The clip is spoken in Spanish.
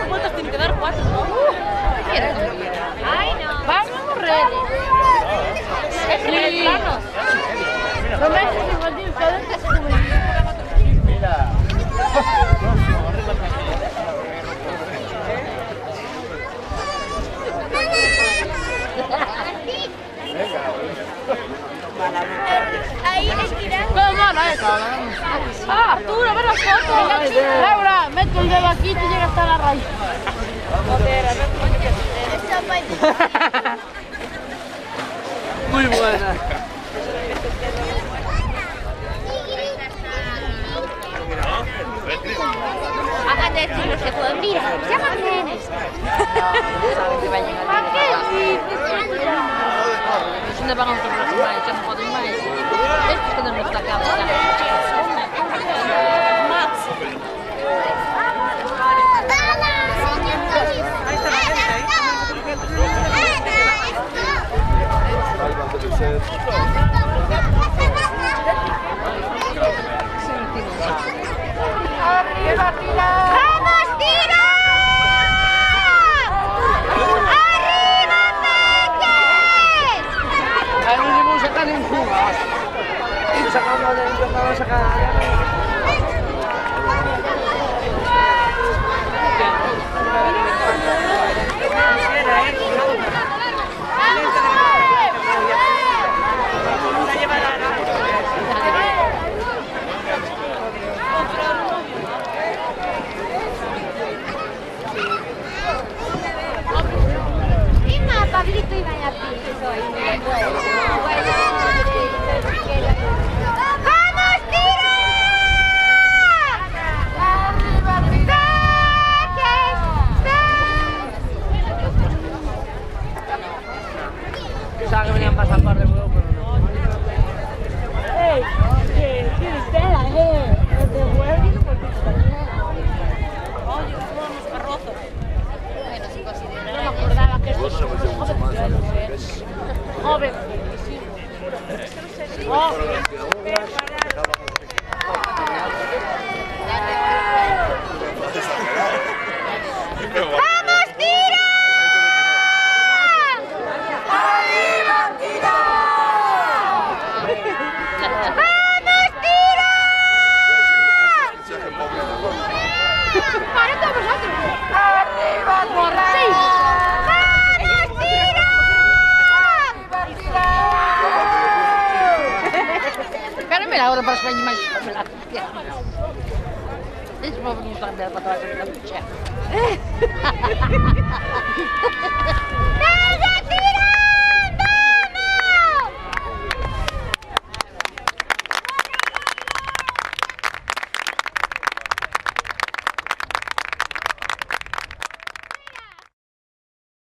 ¿Cuántos tienen que dar? 4, ¿no? Ay, no. Vamos, redes. Es que planos. No me haces infantil, cada vez que se sube. Mira. Ahí le tiras. ¿Cómo no es? Ah, Arturo, a ver las fotos. Laura, mete el dedo aquí y te llega hasta la raíz. Joder, a ver cómo Muy buena. Hagan de decir los que pueden. Mira, llámame. Şimdi bana oturmasın, ben çok kodum var. Hiç kadar mutlaka ¡Arriba, tira! ¡Vamos, tira! ¡Arriba, Peques! Al último sacan un jugas. Y sacando de intentando sacar. Pablito iba a piso ¡vamos, tira! ¡Arriba, Pensaba que venían pasando par de huevos, pero no. ¡Ey! ¿Qué espera, ¿Te devuelven? Oye, somos carrozos. Bueno, si considera. No me acordaba que esto es joven. ¡vamos, tira! ¡arriba, tira! ¡vamos, tira! ¡para todos vosotros! ¡arriba, tira! ¡vamos, tira! Caramela ahora para España mais caramela. Isso vou mostrar para trás da minha. ¡Pégate!